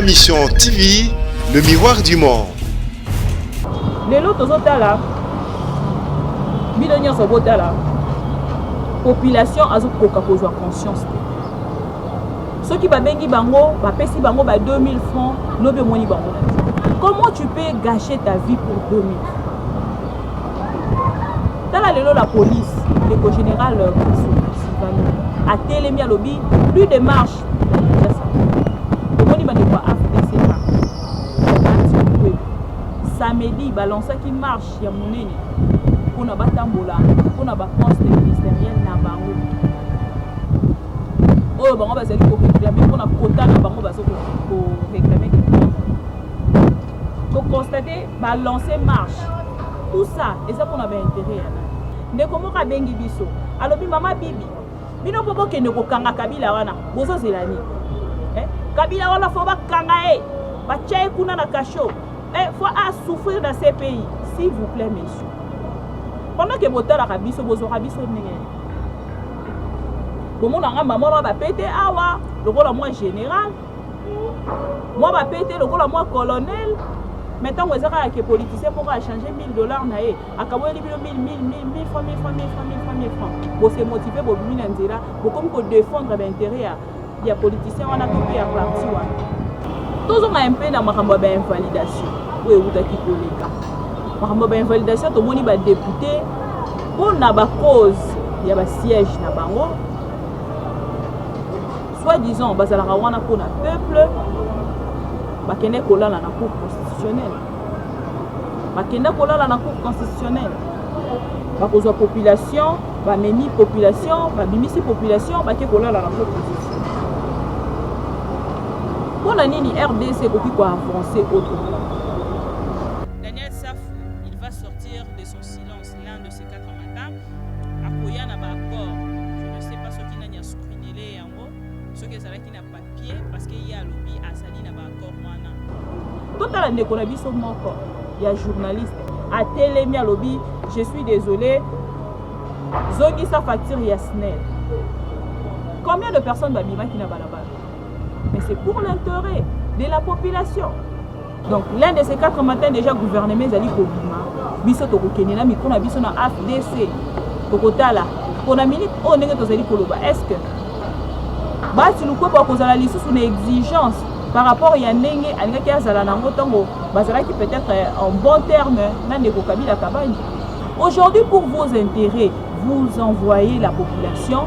Mission TV, le miroir du monde. Les lots tozotala, bidonnier sobotala, population azokoka kozwa conscience. Ceux qui babengi bango, bapesi bango ba 2000 francs, lobe moni bango. Comment tu peux gâcher ta vie pour 2000? Dans la police, le général a télémi à lobby, plus de marche. Samedi, balança qui marche, il y a mon nez. On a batambola, on a poste ministériel na bango. Oh, bango va pour réclamer, on a quota na bango pour réclamer. Donc constater, balancer marche. Tout ça, et ça qu'on avait intérêt. Ne comment ka bengi biso. Alors bi mama bibi. Bino popo ke ne ko kanga Kabila wana. Bozo zelani. Kabila wana faut ba kanga ba tchaye kuna na kasho. Faut souffrir dans ces pays, s'il vous plaît, messieurs. Pendant que vous avez biso, vous avez biso nenge. Bon, mon maman va péter awa, le rôle moi général. Moi va péter le rôle moi colonel. Maintenant, vous avez que politicien pour changer $1000 naé. À quand vous avez 1000 francs. Vous se motiver pour vous dire, vous comme défendre l'intérêt des politiciens, on a coupé à partir. Tous on a un peu dans ma invalidation. Oui, vous avez dit que invalidation, tout le monde est député. Pour na ba cause, il y a un siège na bango. Soit disant, bazala wana pour na peuple, ba kende kola na cour constitutionnelle. Ba kende kola na cour constitutionnelle. Ba cause population, ba meni population, ba bimisi population, ba ke kola na cour constitutionnelle. Pour la nini RDC pour avancer autrement. Daniel Safou, il va sortir de son silence l'un de ces 4 matins. Akoya n'a pas accord. Je ne sais pas ce qui n'a pas screené en haut. Ce qui n'a pas papier parce qu'il y a lobby à Sali n'a pas accord. Tout à l'année qu'on a vu sur mon corps, il y a journaliste à Télémi à lobby. Je suis désolé. Zogi sa facture Yasnel. Combien de personnes babima qui n'a pas la balle? Mais c'est pour l'intérêt de la population. Donc l'un de ces 4 matins déjà gouvernement Zali Kobima, biso to Kenina mi kona biso na FDC. Tokotala, kona minute on nenge to Zali Koloba. Est-ce que ba tu nous quoi pour kozala lisu sous une exigence par rapport ya ndenge alinga ki azala nango tango bazala qui peut-être en bon terme na ndeko Kabila Kabani. Aujourd'hui pour vos intérêts, vous envoyez la population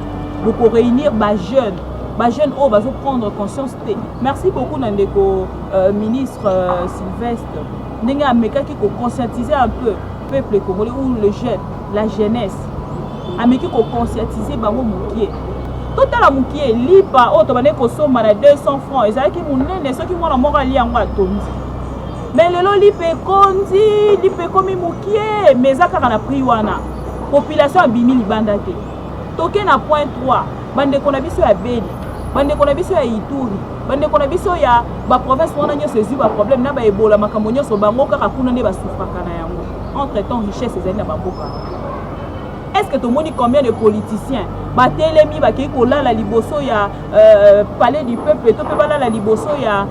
pour réunir ba jeunes. Les jeunes vont prendre conscience. Merci beaucoup Nandeko ministre Sylvestre. Nous avons conscientiser un peu le peuple congolais ou le jeune, la jeunesse. Nous avons conscientiser les gens. Tout à l'heure, lipa automane kosoma na 200 francs. Ils qui munene ceux qui vont morali yango atondi. Mais le lo lipe kondi, lipe komi mukie, mais ça kana prix wana. Population abimi libanda te. Toke na point 3, bande kona biso ya Beni. Bande kona biso ya Ituri, bande kona biso ya ba province wana nyonso ezi ba problème na ba Ebola makambo nyonso bango kaka kuna ne ba souffraka na yango. Entre temps richesse ezali na bangoka. Est-ce que tu moni combien de politiciens ba telemi ba ki kolala liboso ya palais du peuple to pe bala la liboso ya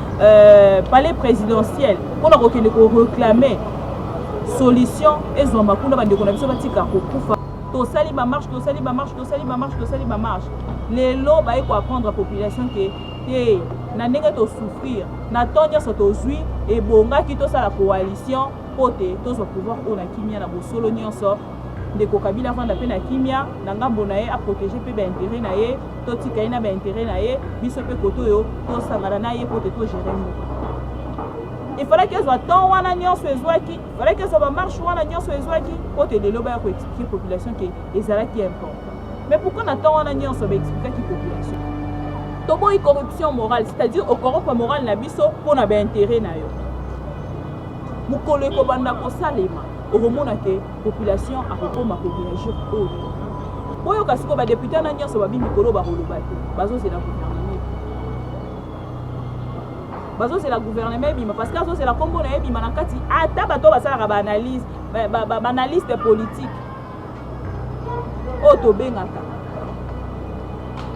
palais présidentiel pour la rekende ko réclamer solution ezo makuna bande kona biso batika ko kufa. Tosali ba marche. Les lots va apprendre à la population que na ndenge to souffrir na tonya so tozui et bonga ki to la coalition pote to so pouvoir on a kimia na bosolo nyonso de Kabila vanda pe na kimia na ngambo na ye a protéger pe ba intérêt na ye to tika ina ba intérêt na ye biso pe koto yo to sangana na ye pote to gérer mo. Il fallait que soit tant wana nyonso ezwaki, il fallait que soit ba marche wana nyonso ezwaki pote de loba ko expliquer population que ezala qui est important. Mais pourquoi on attend on a nyonso ba expliquer qui population? Tobo y corruption morale, c'est-à-dire au corruption morale na biso pour na ba intérêt na yo. Mukolo ko banda ko salema, au remona que population a kokoma ko réagir au. Oyo kasiko ba député na nyonso ba bimi kolo ba koloba te. Bazo c'est la gouvernement. Bazo c'est la gouvernement parce que c'est la combo na bima na kati ata bato basala ba analyse, ba analyste politique. O to bengaka.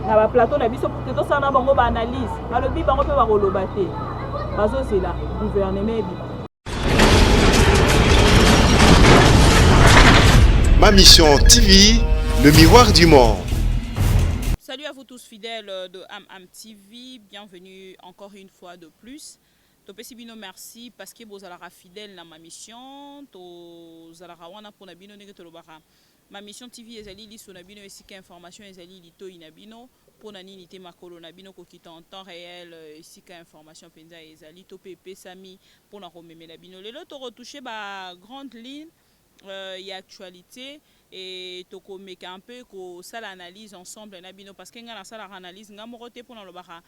Na ba plateau na biso pour que to sana bango ba analyse, balobi bango pe ba koloba te. bazozela gouvernement ebima. Ma mission TV, le miroir du monde. Salut à vous tous fidèles de Am TV, bienvenue encore une fois de plus. Topesi bino merci parce que vous êtes fidèles dans ma mission. To zalara wana pour nabino nege tolobara. Ma mission TV ezali li so nabino esika information ezali li to inabino pour nani nité makolo nabino ko kita en temps réel esika information penza ezali to pepe sami pour na romemela bino. Lelo to retoucher ba grande ligne y a actualité et toko meka un peu ko sala analyse ensemble na bino parce que nga na sala analyse nga morote pour na lobaka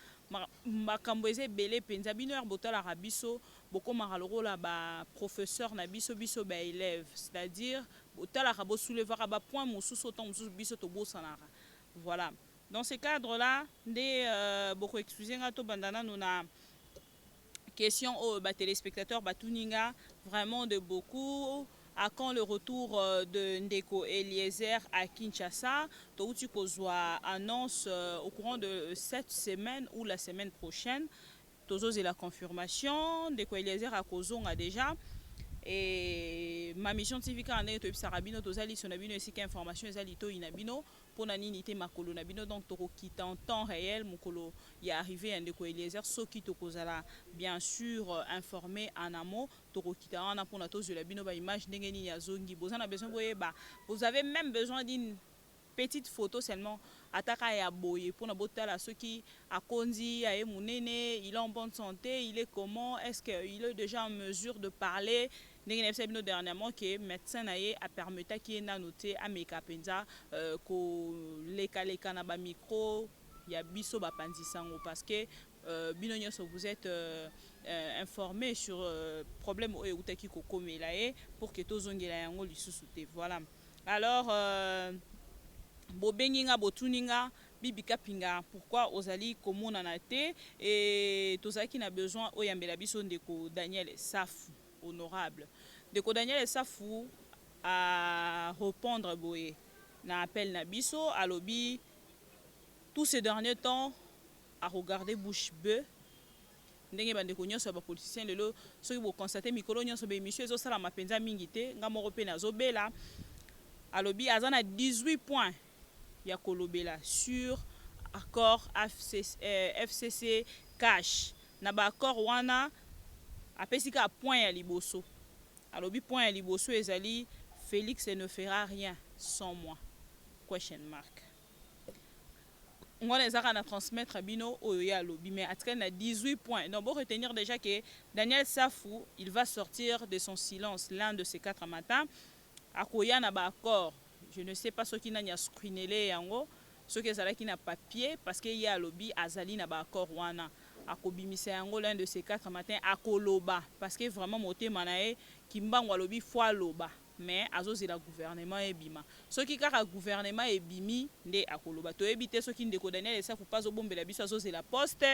makambo eze belé penza bino er botala rabiso boko maraloro la ba professeur na biso biso ba élève, c'est-à-dire botala rabo soulevera ba point mosusu autant mosusu biso to bosanara. Voilà, dans ce cadre là ndé boko excuser nga to bandana nuna question aux téléspectateurs batuninga vraiment de beaucoup. À quand le retour de Ndeko Eliezer à Kinshasa? Touti Kozwa annonce au courant de cette semaine ou la semaine prochaine. Tozo c'est la confirmation. Ndeko Eliezer à Kozonga déjà. Et ma mission TV quand on est Sarabino Tozali Sonabino et que information ezalito inabino pour naninité makolo nabino donc toko quitte en temps réel mokolo y arrivé un Ndeko Eliezer soki tokozala bien sûr informé en amont toko quitte en a pour na tozo labino ba image ndenge ni yazongi bozana besoin boye ba vous avez même besoin d'une petite photo seulement ataka ya boye pour na botala soki akondi aye munene il est en bonne santé il est comment est-ce qu'il est déjà en mesure de parler. Dernièrement que médecin a permis qu'il ait noté à Meka Penza que les na micro il y a biso ba pandisango parce que binonyos vous êtes informé sur problème au utaki koko melae pour que tozongela yango lisusu. Voilà. Alors bobenginga botuninga bibika pinga pourquoi ozali komona na te et tozaki na besoin oyambela biso ndeko Daniel Safu honorable ndeko Daniel Safu à répondre boye na appel na biso alobi tous ces derniers temps à regarder bouche bée ndenge bandeko nyonso ba politicien lelo soki bo constater mikolo nyonso be émission ezo sala mapenza mingi te nga moko pe nazobela alobi azana 18 points ya kolobela sur accord FCC cash na ba accord wana apesika point ya liboso alobi point ya liboso ezali Félix ne fera rien sans moi question mark on les a à transmettre bino oyo alobi mais atkan na 18 points donc pour retenir déjà que Daniel Safou il va sortir de son silence l'un de ces 4 matins akoya na ba accord. Je ne sais pas ce qui n'a screené yango ce que ça qui n'a papier parce que y a lobby azali na ba accord wana akobimisa yango l'un de ces 4 matins akoloba parce que vraiment moté manae kimbango lobby fois loba mais azo c'est la gouvernement ebima ce qui kaka gouvernement ebimi nde akoloba to ebité ce qui ndeko Daniel ça faut pas au bombela biso azo c'est la poste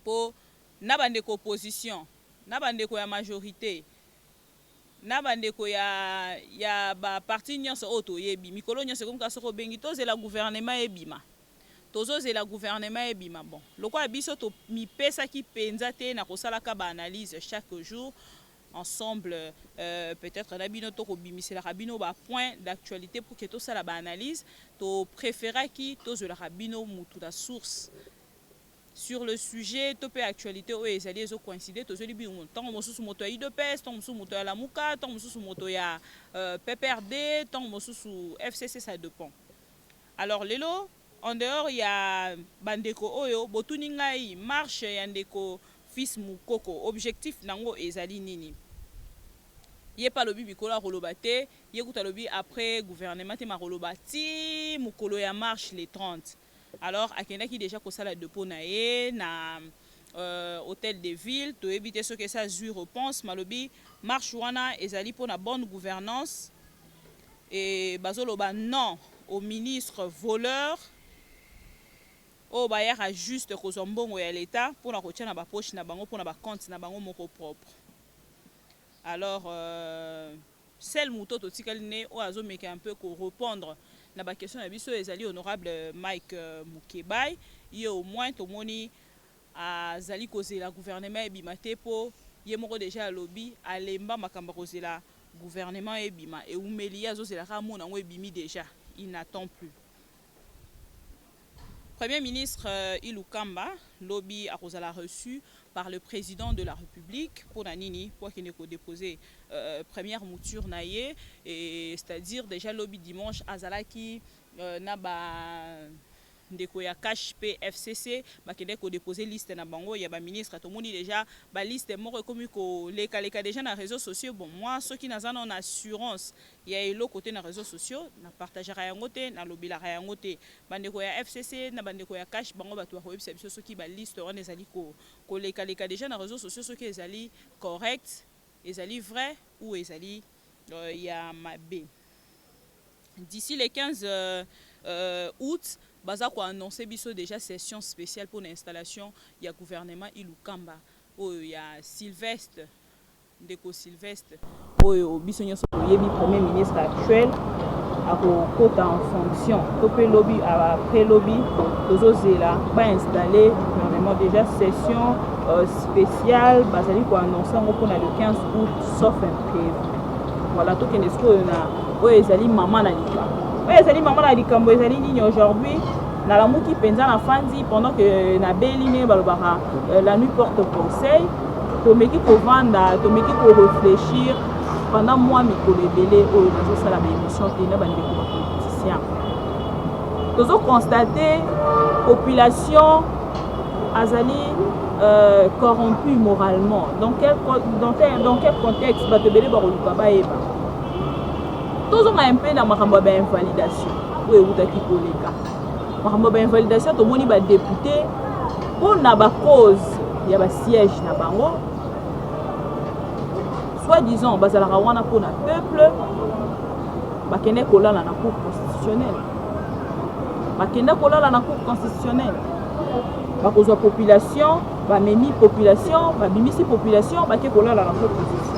pour na bandeko opposition na bandeko ya majorité na bandeko ya ba parti nyonso auto yebi mikolo nyonso comme ka soko bengi to la gouvernement ebima tozo la gouvernement ebima bon loko biso to mi pesa ki penza te na kosala ka ba analyse chaque jour ensemble peut-être na bino to ko bimisela rabino ba point d'actualité pour que to sala ba analyse to préféra ki to la rabino mutu da source sur le sujet topé actualité où les alliés ont coïncidé tous les biens tant mosusu moto ya IDPS tant mosusu moto ya Lamuka tant mosusu moto ya PPRD tant mosusu FCC ça dépend. Alors lelo en dehors il y a bandeko oyo botuninga yi marche ya ndeko fils mukoko objectif nango ezali nini yé pas lobi bikola rolobate yé kuta lobi après gouvernement te ma rolobati mukolo ya marche les 30. Alors akendaki déjà kosala dépôt na ye na hôtel de ville to éviter ce que ça zui repense malobi marche wana ezali pour la bonne gouvernance et bazoloba non au ministre voleur au bailleur à juste kozombongo ya l'état pour la kotia na ba poche na bango pour na ba compte na bango moko propre. Alors celle muto to tikali ne o azo meka un peu ko répondre na ba question na biso ezali honorable Mike Mukebai ye au moins tomoni azali kozela gouvernement ebima te po ye moko déjà lobby alemba makamba kozela gouvernement ebima eumeli ye azozelaka mona ngo ebimi déjà il n'attend plus. Premier ministre Ilukamba lobby a reçu par le président de la République pour Nanini pour qu'il ne déposer première mouture naïe, c'est-à-dire déjà lobby dimanche azalaki naba ndeko ya cash PFCC bakende ko déposer liste na bango ya ba ministre to moni déjà ba liste moko komi ko leka déjà na réseaux sociaux. Bon moi ceux qui n'azana en assurance ya elo côté na réseaux sociaux na partagera yango te na lobila yango te bandeko ya FCC na bandeko ya cash bango bato ba website ceux qui ba liste on ezali ko leka déjà na réseaux sociaux ceux qui ezali correct ezali vrai ou ezali ya mabe. D'ici le 15 août baza ko annoncer biso déjà session spéciale pour l'installation ya gouvernement Ilukamba oyo ya Sylvestre ndeko Sylvestre oyo biso nyoso yebi premier ministre actuel akokota en fonction to pe lobby après lobby tozozela ba installer gouvernement déjà session spéciale bazali ko annoncer ngo pour le 15 août sauf imprévu. Voilà tout que nesko na oyo ezali maman na likambo. Oui, c'est maman la likambo ezali nini aujourd'hui na la muki penza na fandi pendant que na beline balobara la nuit porte conseil to meki ko vanda to meki ko réfléchir pendant mois mikolo ebele oyo nazo sala ba émission te na bande ko politicien tozo constater population azali corrompue moralement. Dans quel contexte ba te bele ba luka ba eba tous on a un peu dans makambo ba invalidation oui utaki koleka makambo ba invalidation to moni ba député pour na ba cause ya ba siège na bango soit disant bazala wana pour na peuple ba kene kolala na cour constitutionnelle ba kene kolala na cour constitutionnelle ba kozwa population ba memi population ba bimisi population ba ke kolala na cour constitutionnelle.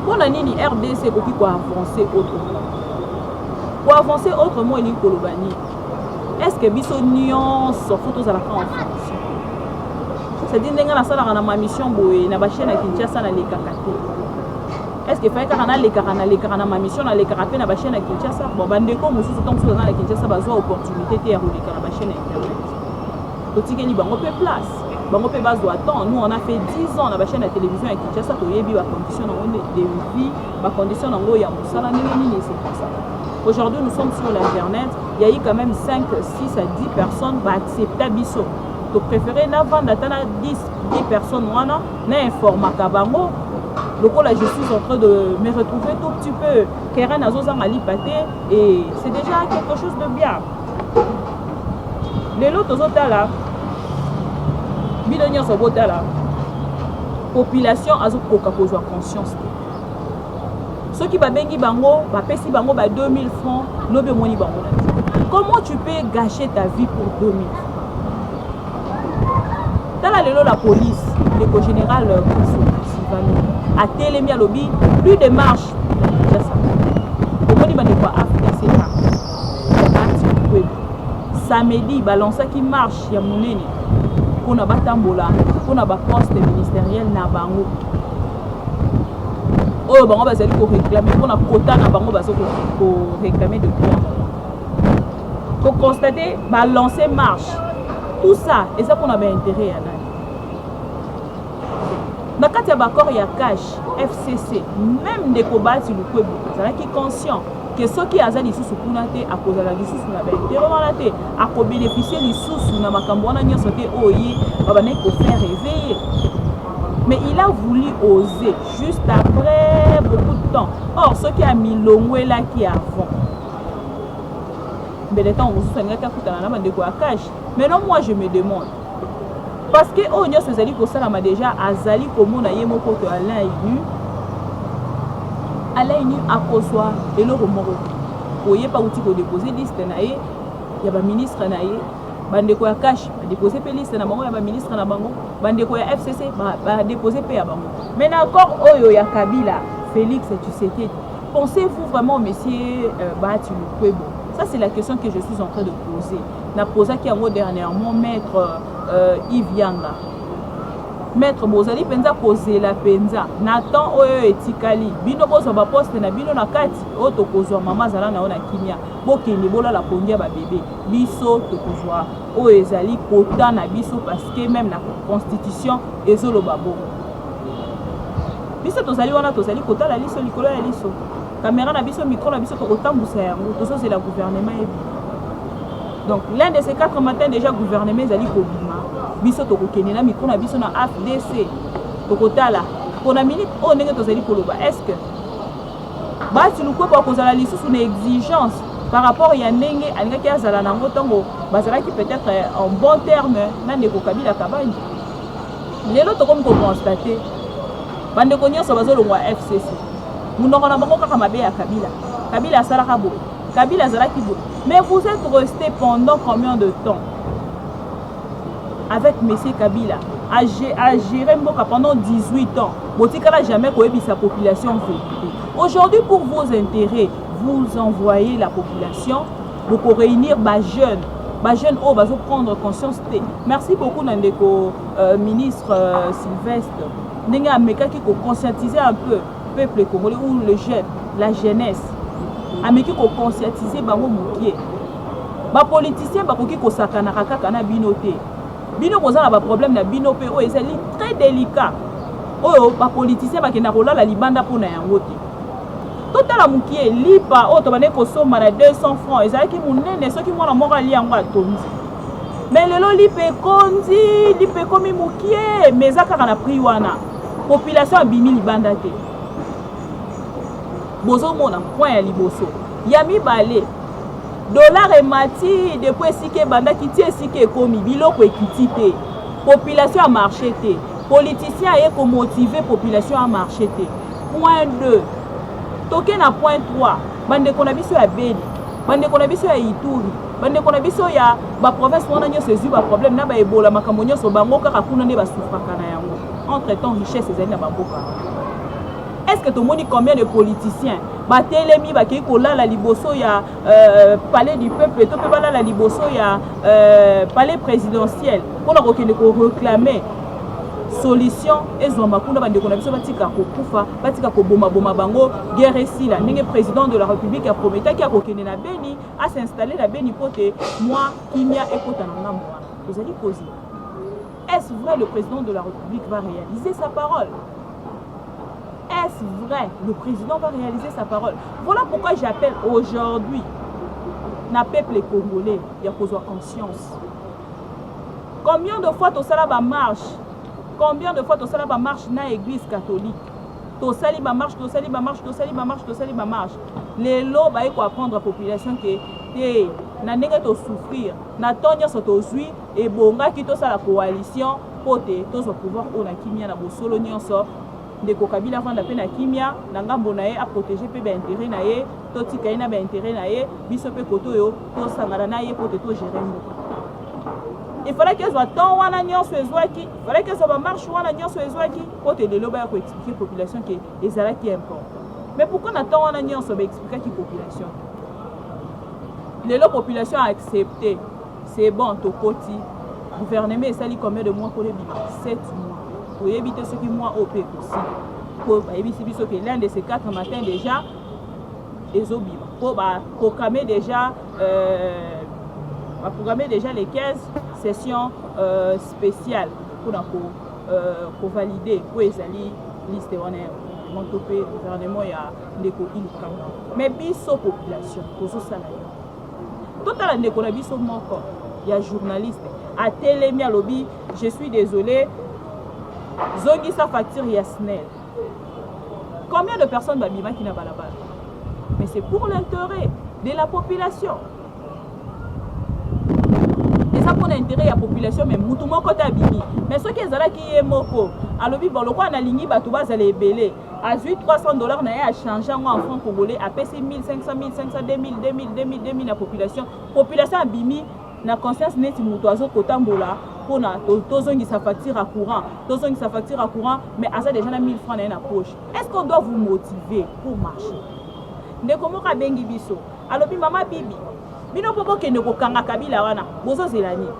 Pour la nini RDC qui peut avancer autrement. Pour avancer autrement, il y a est-ce que biso nuance photos à la en fonction? C'est-à-dire que la salle a ma mission boy na ba chaîne à Kinshasa na lekakate. Est-ce que fait kana lekana ma mission na lekarape na ba chaîne à Kinshasa? Bon bandeko mususu tant que na Kinshasa bazo opportunité te ya lekana ba chaîne internet. Totikeli bango pe place. Bango pe base attend. Nous on a fait 10 ans na ba chaîne à télévision à Kinshasa to yebi ba condition de vie, ba condition ngo ya musala nini c'est comme ça. Aujourd'hui nous sommes sur l'internet, il y a eu quand même 5, 6 à 10 personnes va accepter biso. To préférer na vendre atana 10 personnes wana na informa ka bango. Donc là je suis en train de me retrouver tout petit peu Keren azoza malipate et c'est déjà quelque chose de bien. Les autres là bilonyo sobota la population azokoka kozwa conscience. Ceux qui babengi bango ba pesi bango ba 2000 francs lobe moni bango. Comment tu peux gâcher ta vie pour 2000 francs? Dans la police, le général a télémi à lobby, plus de marche. Samedi, balance qui marche, il y a mon nez. Pour na batambola, pour na ba poste ministériel na bango. Oh bango bazali ko réclamer, pour na quota na bango bazo ko réclamer de quoi? Pour constater, balancer marche. Tout ça, et ça qu'on avait intérêt à nani. Dans le cas de l'accord, il y a cash, FCC, même des combats sur le Kwebo, qui est conscient que ceux qui ont des sous pour nater à cause de la sous na bête, à quoi bénéficier des sous na makambona nyo sauté oyi, babane ko faire réveiller. Mais il a voulu oser juste après beaucoup de temps. Or ceux qui ont mis l'ongwe là qui avant. Mais les temps on se souvient qu'à coûter la bande de quoi cash. Mais non moi je me demande. Parce que on y a ces alliés pour ça là déjà azali comme on a yé mon côté Alain nu à Kosoa et le remoro. Oye pas outil pour déposer liste naé, y a ba ministre naé, bande ko cash, déposer pe liste na bango y a ba ministre na bango, bande ko FCC ba déposer pe à bango. Mais encore oyo ya Kabila, Félix Tshisekedi. Pensez-vous vraiment monsieur Bati Lukwebo, Ça, c'est la question que je suis en train de poser. Na posa qui a dernièrement maître Yves Yanga. Maître Bozali penza poser la penza. Nathan oyo etikali. Bino bozo ba poste na bino na kati. O to kozwa mama zala na ona kimia. Bokende bola la pongia ba bébé. Biso to kozwa o ezali kota na biso parce que même la constitution ezolo babo. Biso tozali wana tozali kota la liso likolo ya liso. Caméra na biso micro na biso to kotambusa yango. Tozo c'est la gouvernement ebi. Donc l'un de ces 4 matins déjà gouvernement ezali kobima. Biso to kokene na micro na biso na FDC. To kotala. Pona minute o ndenge tozali koloba. Est-ce que basi luko pa kozala lisusu na exigence par rapport ya ndenge alingaki azala nango tongo bazalaki peut-être en bon terme na ndeko Kabila Kabandi. Lelo to comme ko constater bande ko nyonso bazolongwa FCC. Munoko na bango kaka mabe ya Kabila. Kabila asalaka boye. Kabila azalaki boye. Mais vous êtes resté pendant combien de temps avec M. Kabila à gérer Mboka pendant 18 ans. Botikala jamais koyebi sa population vérité. Aujourd'hui, pour vos intérêts, vous envoyez la population pour réunir les jeunes. Les jeunes vont prendre conscience. Merci beaucoup, Nandeko, ministre Sylvestre. Nous avons conscientiser un peu le peuple congolais ou le jeune, la jeunesse. Nous avons conscientiser les politiciens qui ont sakana binoté. Bino kozala ba problème na bino pe o ezali très délicat. Oyo ba politicien ba kena kola la libanda pona yango te. Totala mukie lipa o to bane ko soma na 200 francs ezalaki munene soki mwana moko ali yango atondi. Mais lelo lipe kondi, lipe komi mukie meza kaka na prix wana. Population abimi libanda te. Bozo mona point ya liboso. Yami balé. Dollar et mati depuis sike banda kiti sike komi biloko ekiti te. Population a marché te. Politicien a ko motiver population a marché te. Point 2. Toke na point 3. Bande kona biso ya Beni. Bande kona biso ya Ituri. Bande kona biso ya ba province wana nyo sezu ba problème na ba ebola makambo nyo bango kaka kuna ne ba sufaka na yango. Entre temps richesse ezali na bamboka. Est-ce que tout le monde combien de politiciens batelemi baki kola la liboso ya palais du peuple to pe bala la liboso ya palais présidentiel pour la réclamer solution ezwa makunda bande kona biso batika ko kufa batika ko boma bango guerre esila ndenge président de la République a promis ki akokende na Beni à s'installer na Beni pote moi kimia ekota na ngambo vous allez poser est-ce vrai le président de la République va réaliser sa parole? Est-ce vrai? Le président va réaliser sa parole. Voilà pourquoi j'appelle aujourd'hui na peuple congolais ya kozwa conscience. Combien de fois tosala ba marche? Combien de fois tosala ba marche na église catholique? Tosali ba marche. Lelo ba eko apprendre la population que te na ndenge to souffrir, na tonya so tozui et bonga ki tosala coalition pote tozwa pouvoir ona kimia na bosolo nyonso. Ndeko Kabila vanda pe na kimia na ngambo na ye a protéger pe ba intérêt na ye to tika ina ba intérêt na ye biso pe koto yo to sangana na ye pote to gérer mboka. Il fallait que soit tant wana nyonso ezwaki, il fallait que soit ba marche wana nyonso ezwaki pote lelo ba ko expliquer population que ezala qui import. Mais pourquoi na tant wana nyonso ba expliquer qui population? Lelo population a accepté. C'est bon to koti. Gouvernement esali combien de mois pour les bima? 7 mois. Pour éviter ce qui moi au PEC aussi. Pour éviter que l'un de ces 4 matins déjà, les obima. Pour programmer déjà les 15 sessions spéciales pour valider pour les alliés liste on topé gouvernement ya ndeko ilukanga. Mais biso population tozo salaire. Total ndeko na biso moko ya journaliste a télémi à lobby, je suis désolé. Zongi sa facture Yasnel. Combien de personnes babima qui n'a pas la balle? Mais c'est pour l'intérêt de la population. Et ça pour l'intérêt de la population, mais moutouma côté abimi. Mais ce qui est là qui est moko, alors bi bon le quoi na lingi batuba zale belé. À 300 $, na a changé en francs congolais à PC 1500, 1500, 2000 la population. Population abimi na conscience neti muto azo kotambola. Pour sa facture à courant, mais à ça déjà 1000 francs dans la poche. Est-ce qu'on doit vous motiver pour marcher? Ne comment ka bengi biso? Alors bi mama bibi, bino po bokende kokanga Kabila wana bozozela nini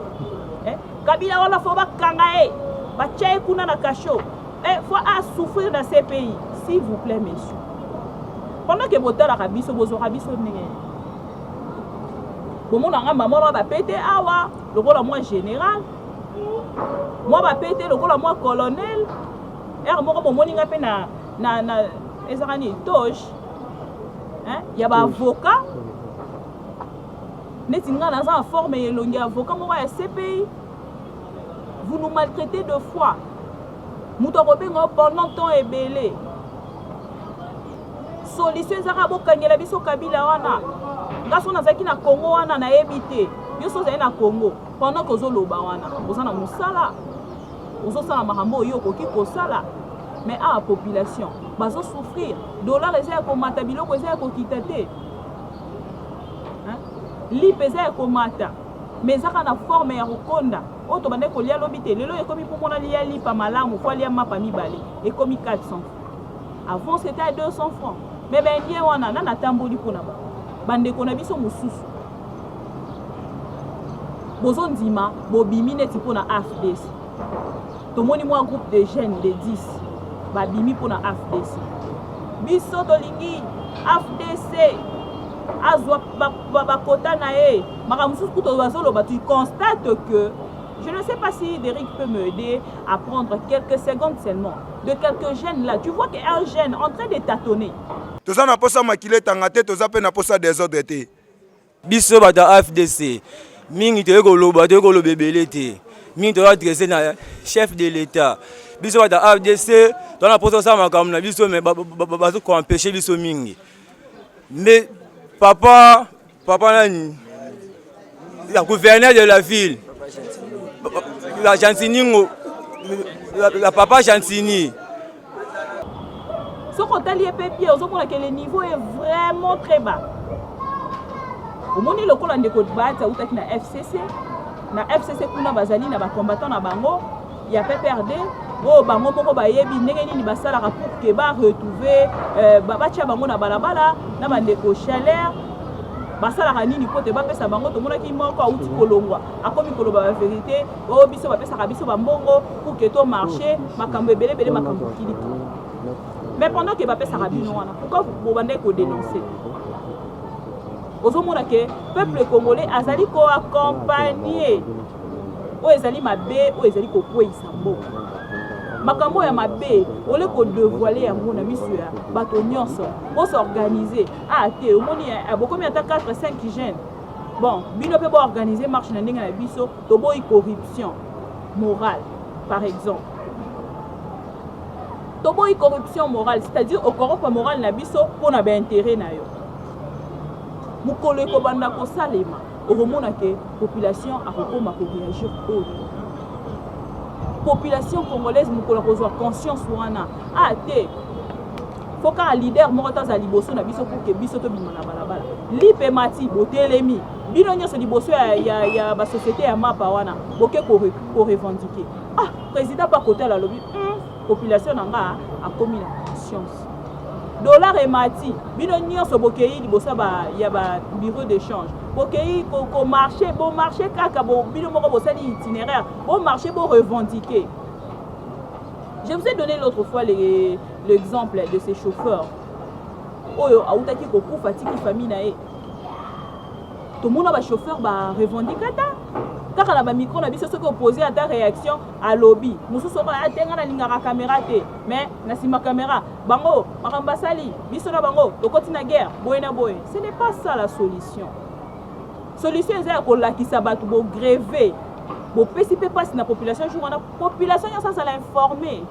Kabila wana fo bakanga batia kuna na cachot faut à souffrir dans ces pays s'il vous plaît messieurs pendant que botalaka biso bozwaka biso ndenge bomonanga mama ba pété awa lokola moi général moi ba pété lokola moi colonel moko bomoninga pe na ezakani toge ya ba avocat neti nga naza en forme elongi avocat moko ya CPI vous nous maltraitez deux fois muto kobenga pendant temps ebele solution ezaka bokangela biso Kabila wana ngaso nazaki na Congo wana na ebite biso zali na Congo pendant que ozoloba wana ozana musala ozosala makambo oyo koki kosala mais à la population bazo souffrir dollar ezaya komata biloko ezaya kokita te lip ezaya komata mais ezaka na forme ya kokonda oyo tobande kolia lobi te lelo ekomi mpo mona lia lipa malamu fo alia mapa mibale ekomi 400 avant c'était à 200 francs mais bendie wana na natamboli mpona bandeko na biso mosusu bozondima bobimi neti mpona AFDC tomoni mwa groupe de jeunes de 10 babimi mpona AFDC biso tolingi AFDC azwa bakota na ye makambo mosusu kuto bazoloba tu constate que je ne sais pas si Derrick peut m'aider à prendre quelques secondes seulement de quelques jeunes là. Tu vois qu'un jeune en train de tâtonner. Tout ça n'a pas ça maquillé tangate, tout ça n'a pas ça désordre. Biso bata AFDC, mingi te koloba te kolobebele te. Mingi te adresser na chef de l'État. Biso bata AFDC, dans la posa ça makambo na biso mais bazo ko empêcher biso mingi. Mais papa nani la gouverneur de la ville. La Gentini, la papa Gentini. Ce qu'on t'a lié pépier, on voit que le niveau est vraiment très bas. Au moment où on a des codes bas, ça ou na FCC, na FCC kuna bazali na ba combattant na bango, il y a PPRD, oh bango moko ba yebi ndenge nini basala pour que ba retrouver ba tia bango na balabala na bandeko chaleur. Basala nini pote bapesa bango tomona ki moko auti kolongwa akomi koloba la vérité o biso bapesa biso bambongo pour que to marché makambo ebele makambo kilito mais pendant que bapesa bino wana pourquoi vous bandez ko dénoncer ozomona ke peuple congolais azali ko accompagner o ezali mabe o ezali ko kwesa mboka makambo ya mabe ole ko dévoiler yango na misu ya bato nyonso on s'organiser te omoni bokomi ata 4-5 jeunes bon bino pe bo organiser marche na ndenge na biso to boyi corruption morale par exemple to boyi corruption morale c'est-à-dire au corrompre morale na biso pona ba intérêt na yo mukolo ekobanda kosalema okomona ke population akokoma ko réagir population congolaise mukolo kozwa conscience wana te faut qu'un leader moko za liboso na biso pour que biso to bimana balabala lipe mati botelemi bino nyonso liboso ya ba société ya mapa wana boke ko revendiquer président pas côté la lobby population nanga a commis la conscience dollar et mati bino nyonso bokei liboso ya ba bureau d'échange bokei ko marché bon marché kaka bo bino moko bosali itinéraire bon marché bon revendiquer. Je vous ai donné l'autre fois l'exemple de ces chauffeurs oyo autaki ko kufa tiki famille na e to mona ba chauffeur ba revendiquer kaka na ba micro na biso soko opposé à ta réaction à lobby mususu ba atenga na lingaka caméra te mais na sima caméra bango makamba sali biso na bango to continue guerre boyena boye. Ce n'est pas ça la solution. Solution est ko lakisa batu bo gréver bo pesi pe passe na population jour na population ça ça l'informer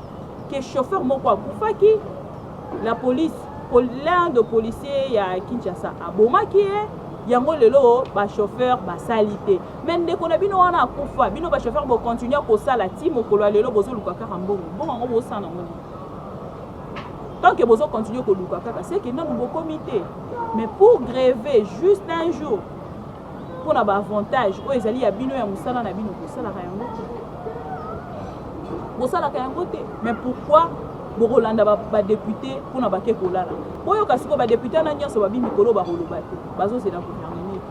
que chauffeur moko akufaki la police l'un de policiers ya Kinshasa abomaki yango lelo ba chauffeur ba salité mais ndeko na bino wana akufa bino ba chauffeur bo continuer ko sala ti mokolo lelo bozo luka kaka mbongo bongo bo sana ngoni tant que bozo continuer ko luka kaka c'est que non bo comité mais pour gréver juste un jour pour na ba avantage o ezali ya bino ya musala na bino ko sala yango bo sala yango te mais pourquoi Borolanda ba député pour na baké kolala. Oyo kasiko ba député na nyonso ba bimi kolo ba koloba te. Bazo c'est dans gouvernement.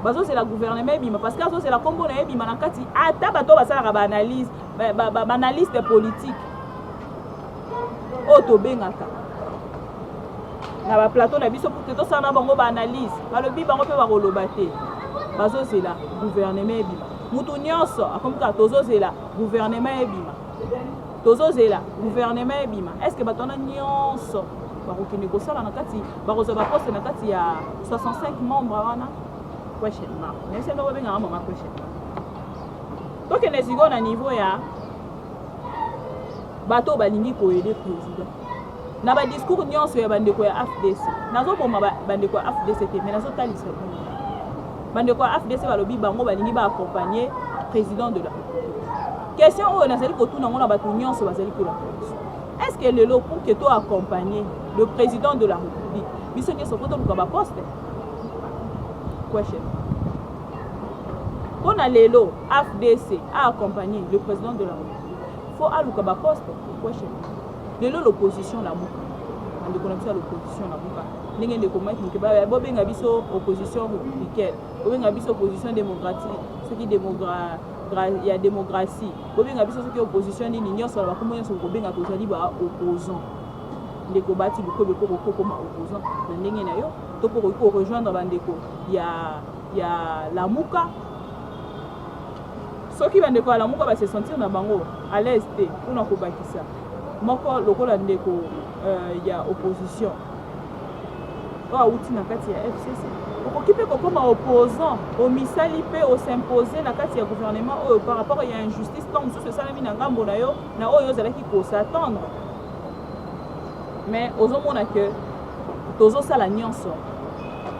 bazo c'est la gouvernement ebima parce que azo c'est la combo na ebima na kati ata bato basala ba analyse ba analyste politique o to bengaka na ba plateau na biso pour que to sana bango ba analyse balobi bango pe ba koloba te bazo c'est la gouvernement ebima mutu nyonso akomika tozo c'est la gouvernement ebima tozo c'est la gouvernement ebima est-ce que batona nyonso bakokende kosala na kati bakozwa baposte na kati ya 65 membres wana question mark mais c'est ndoko benga mama question donc ne sigo na niveau ya bato balingi koyede président na ba discours nyonso ya bandeko ya FDC nazo boma bandeko ya FDC te mais nazo talisa bandeko ya FDC balobi bango balingi ba accompagner président de la République question oyo nazali kotuna ngona bato nyonso bazali ko la est-ce que le lot pour que toi accompagner le président de la République biso nyonso poto luka ba poste question on a lelo FDC a accompagné le président de la République faut aluka ba poste question lelo l'opposition la muka ande konapisa l'opposition la muka ndenge ndeko maki ke ba bobenga biso opposition républicaine bobenga biso opposition démocratique ce qui il y a démocratie bobenga biso ce qui opposition ni nyonso la bakomo nyonso bobenga tozali ba opposant ndeko bati bukobe ko koma opposant na ndenge na yo to pour rejoindre bandeko ya la muka soki bandeko la muka ba se sentir na bango à l'aise te pour ko bakisa moko lokola ndeko ya opposition wa uti na kati ya FCC okokipe kokoma opposant au misali pe au s'imposer na kati ya gouvernement par rapport à injustice tant sous ça mi na ngambo na yo na oyo zalaki ko s'attendre mais ozomona que tozo sala nyonso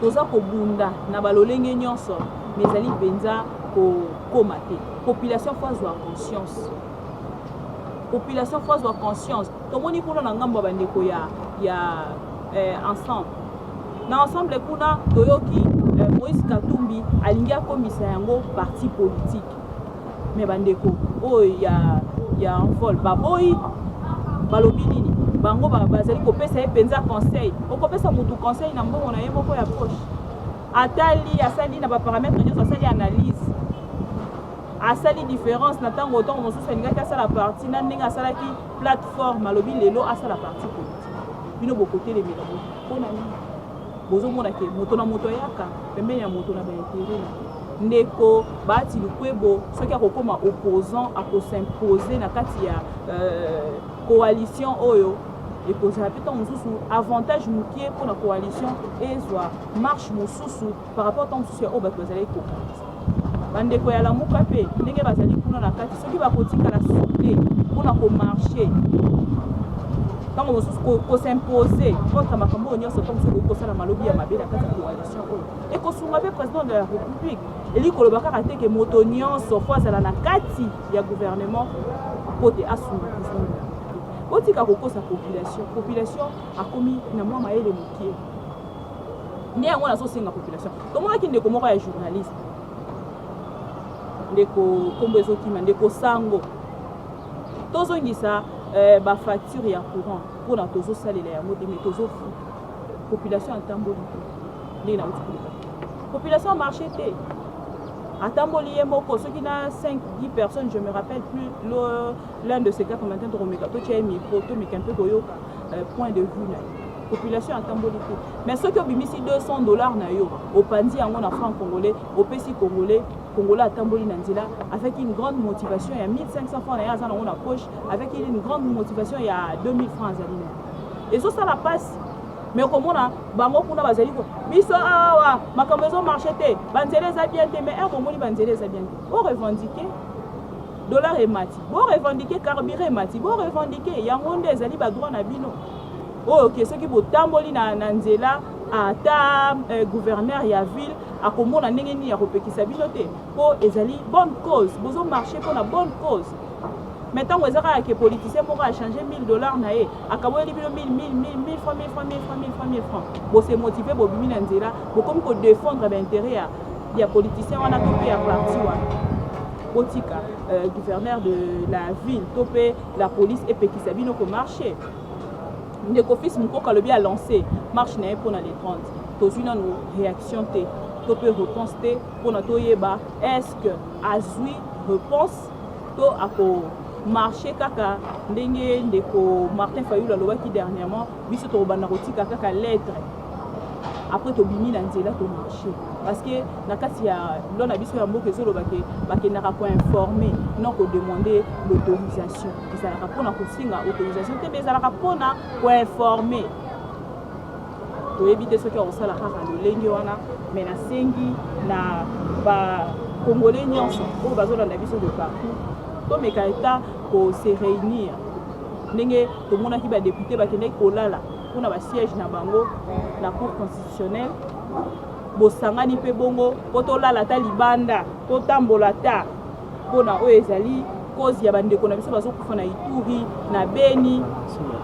toza ko bunda na balolenge nyonso mais ali penza ko komate population faut avoir conscience population faut avoir conscience tomoni kuna na ngambo bandeko ya ensemble na ensemble kuna toyoki Moïse Katumbi alingi akomisa yango parti politique mais bandeko oyo ya envol baboyi balobi nini bango bazali kopesa ye penza conseil okopesa mutu conseil na mbongo na ye moko ya poche atali asali na baparamètre nyonso asali analyse asali différence na ntango otongo mosusu alingaki asala parti na ndenge asalaki plateforme alobi lelo asala parti politique bino bokotelemela mpona nini bozomona ke moto na moto yaka pembeni ya moto na baintere ndeko bati lukwebo soki akokoma opposant akos'impose na kati ya coalition oyo ekozala mpe ntango mosusu avantage mokie mpona coalition ezwa marche mosusu par rapport ntango mosusu ya oyo bato bazalaki kokanisa bandeko ya lamuka mpe ndenge bazali kuna na kati soki bakotikala souple mpona komarche ntango mosusu kos'impose contre makambo oyo nyonso ntango mosusu okosala malobi ya mabe na kati ya coalition oyo ekosunga mpe président de la république eli koloba kaka te ke moto nyonso fo azala na kati ya gouvernement po te asunga président de la république otika kokosa population akomi na mwa mayele mokie nde yango nazosenga population tomonaki ndeko moko ya journaliste ndeko kombo ezokima ndeko sango tozongisa bafacture ya courant mpona tozosalela yango te mais tozofu population atamboli te ndenge nauti koleka population marché te atamboli ye moko soki na 5-10 personnes je me rappelle plus l'un de ces cas comme maintenant tomeka totia ye micro tomeka mpe koyoka point de vue na ye population atamboli te mais soki obimisi $200 na yo opandi yango na franc congolais opesi congolais atamboli na nzela avec une grande motivation ya 1500 francs na ye aza nango na poche avec une grande motivation ya 2000 francs azali na ye ezosala pasi mais komona bango kuna bazali ko biso awa makambo ezomarche te banzela eza bien te mais bomoni banzela eza bien te orevendique dollar emati borevendique carburant emati borevendique yango nde ezali badroit na bino oyo ke soki botamboli na nzela ata gouverneur ya ville akomona ndenge nini ya kopekisa bino te mpo ezali bonne cause bozomarche mpona bonne cause mais ntango eza kaka ke politicien moko achange $1000 na ye akaboyeli bino 1000 francs bose motive bobimi na nzela bokomi kodéfendre baintérêt ya politicien wana to mpe ya parti wana botika gouverneur de la ville to mpe la police epekisa bino komarche ndeko fils mokoka alobi alancé marche na ye mpona les 30 tozwi nano réaction te to pe réponse te pona to yeba est-ce que azui réponse to ako marché kaka ndenge ndeko Martin Fayulu alobaki dernièrement biso to bana kotika kaka lettre après to bimi na nzela to marché parce que na kati ya lona biso ya mboka ezoloba ke bakendaka ko informer non ko demander l'autorisation ezalaka mpona kosinga autorisation te ezalaka mpona ko informer toyebi te soki akosala kaka lolenge wana mais nasengi na bacongolais nyonso oyo bazolanda biso de partout tomeka eta kose réunir ndenge tomonaki badepute bakendaki kolala mpona basiège na bango na cour constitutionnelle bosangani mpe bongo po tolala ta libanda totambola ta mpona oyo ezali cause ya bandeko na biso bazokufa na Ituri na Beni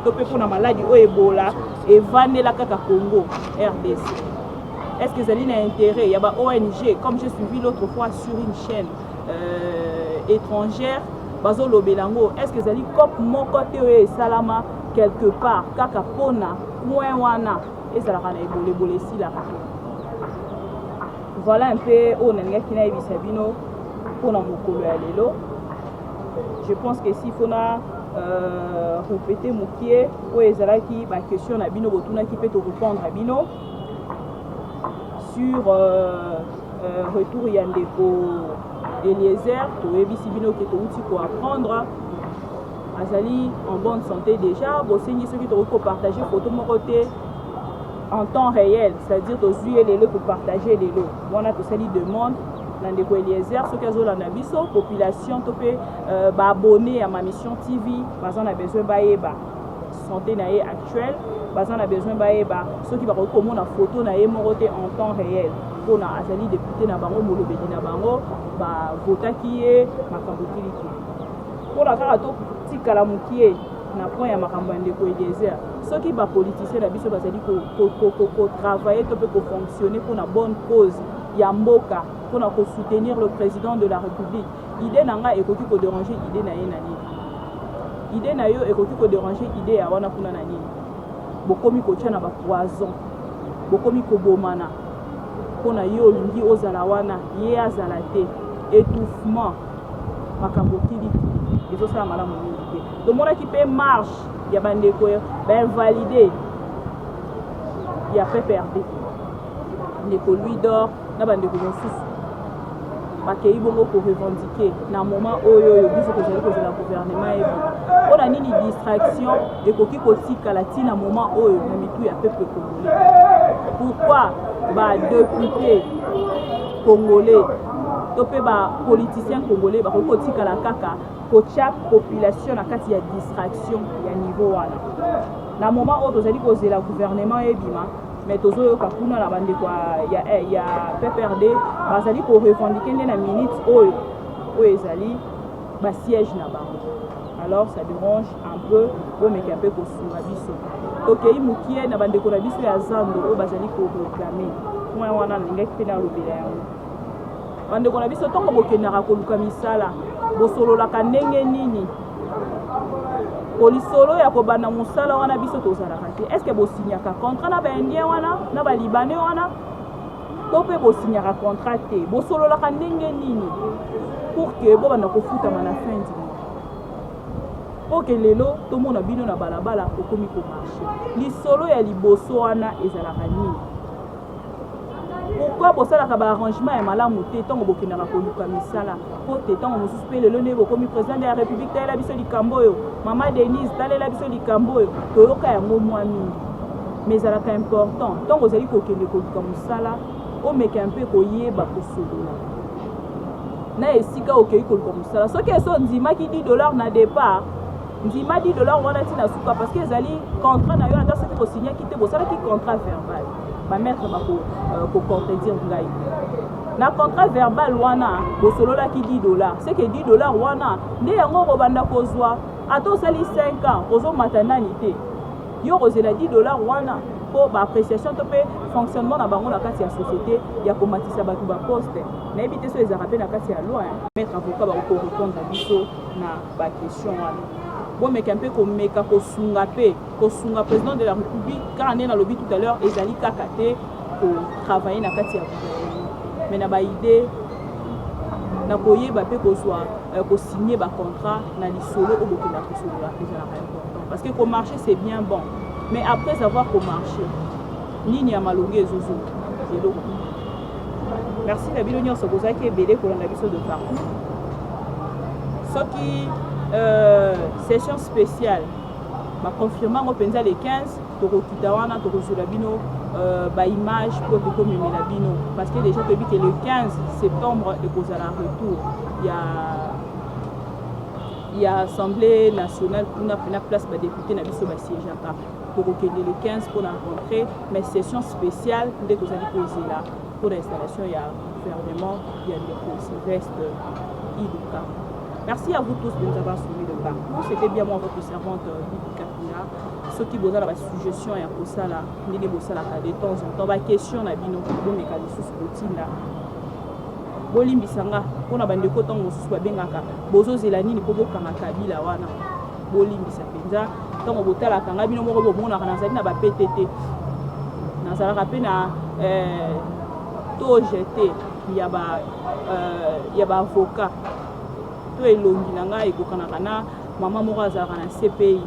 to mpe mpona maladi oyo ebola evandela kaka Congo RDC. Est-ce que ezali na intérêt ya ba ONG comme j'ai suivi l'autre fois sur une chaîne étrangère bazolobelango est-ce que ezali cop moko te oyo esalama quelque part kaka mpona point wana ezalaka na ebolebole esilaka. Voilà un peu oyo nalingaki nayebisa bino mpona mokolo ya lelo. Je pense que s'il faut répéter mokie oyo ezalaki baquestion na bino botunaki mpe torépondre à bino sur retour ya ndeko Eliezer toyebisi bino ke touti koapprendre azali en bonne santé déjà bosengi soki tokoki kopartage photo moko te en temps réel, c'est-à-dire tozwi lelo kopartage lelo wana tosali demande na ndeko Eliezer soki azolanda biso population to mpe baabonné ya ma mission TV baza na besoin bayeba santé na ye actuelle baza na besoin bayeba soki bakoki komona photo na ye moko te en temps réel mpona azali député na bango molobeli na bango bavotaki ye makambo kiliki mpona kaka totikala mokie na point ya makambo ya ndeko Eliezer soki bapoliticien na biso bazali kotravaille to mpe kofonctionner mpona bonne cause ya mboka mpona kosoutenir le président de la République idée na nga ekoki kodéranger idée na ye na nini idée na yo ekoki kodéranger idée ya wana kuna na nini bokomi kotia na bapoison bokomi kobomana mpona ye olingi ozala wana ye azala te étouffement makambo kiliki ezosala malamu mingi te tomonaki mpe marche ya bandeko bainvalide ya PPRD ndeko lui d'or na bandeko mosusu bakei bongo korevendiquer na moment oyo biso kozali kozala gouvernement ebima mpona nini distraction ekoki kotikala ntina moment oyo na mitu ya peuple congolais pourquoi badéputé congolais to mpe bapoliticien congolais bakoki kotikala kaka kotia population na kati ya distraction ya niveau wana na moment oyo tozali kozela gouvernement ebima mais tozoyoka kuna na bandeko ya PPRD bazali korevendiquer nde na minute oyo ezali basiège na bango alors ça dérange un peu bomeka mpe kosunga biso tokei mokie na bandeko na biso ya zando oyo bazali koreklame point wana nalingaki mpe nalobela yango bandeko na biso ntongo bokendaka koluka misala bosololaka ndenge nini kolisolo ya kobanda mosala wana biso tozalaka te est ce que bosignaka contrat na baindien wana na balibanais wana to mpe bosignaka contrat te bosololaka ndenge nini pour ke bobanda kofutama na fin du mois po ke lelo tomona bino na balabala okomi komarche lisolo ya liboso wana ezalaka nini pourquoi bosalaka baarrangement ya malamu te ntango bokendaka koluka misala po te ntango mosusu mpe lelo nde bokomi président de la république talela biso likambo oyo mama Denise talela biso likambo oyo toyoka yango mwa mingi mais ezalaka important ntango ozali kokende koluka mosala omeka mpe koyeba kosolola na esika okei koluka mosala soki eso ndimaki $10 na départ ndima $10 wana ntina suka parce que ezali contrat na yo ata soki kosignaki te bosalaki contrat verbal bametre bakocontredire ngai na contrat verbal wana bosololaki $10 c'est que $10 wana nde yango kobanda kozwa ata osali 5 ans ozomata nani te yo kozela $10 wana mpo baappréciation to mpe fonctionnement na bango na kati ya société ya komatisa bato baposte nayebi te so ezalaka mpe na kati ya loi maître avocat bakokorépondre biso na baquestion wana bomeka mpe komeka kosunga président de la république car nde nalobi tout à l'heure ezali kaka te kotravaille na kati ya gouvernement mais na ba idée na koyeba pe kozwa signer ba contrat na lisolo au bokenda kosolola ezalaka important parce que ko marché c'est bien bon mais après avoir ko marché nini ya malongi ezozo eloko. Merci la bino nyonso kozaki ebele kolanda biso de partout soki session spéciale ma confirmant penza les 15 tokokita wana tokozula bino ba image pour tokomemela bino parce que déjà toyebi que le 15 septembre ekozala retour il y a assemblée nationale kuna pena place ba député na biso ba siégeaka tokokende le 15 pour rencontrer mais session spéciale nde tozali kozela pour l'installation il y a gouvernement il y a le Sylvestre Iluka. Merci à vous tous de nous avoir suivis de partout. C'était bien moi votre servante Bibi Kapila. Ceux qui vous ont la suggestion et pour ça là, ni les bossa la de temps en temps. Ba question na bino bon mécanisme routine là. Bolimbi sanga pona bande ko tango susu ba bengaka. Bozo zelani ni ko bokanga Kabila wana. Bolimbi sa penza tango botala kanga bino moko bomona kana zali na ba PTT. Na zala rapé na to jeté ya ba avocat. To elongi na ngai ekokanaka na mama moko azalaka na CPI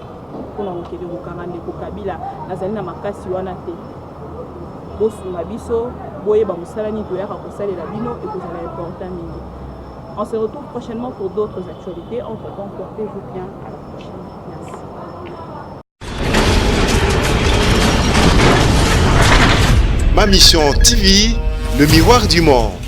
mpona kokende kokanga ndeko Kabila nazali na makasi wana te bosunga biso boyeba mosala nini toyaka kosalela bino ekozala important mingi. On se retrouve prochainement pour d'autres actualités. Entre-temps, portez-vous bien. À la prochaine. Merci. Ma Mission TV, le miroir du monde.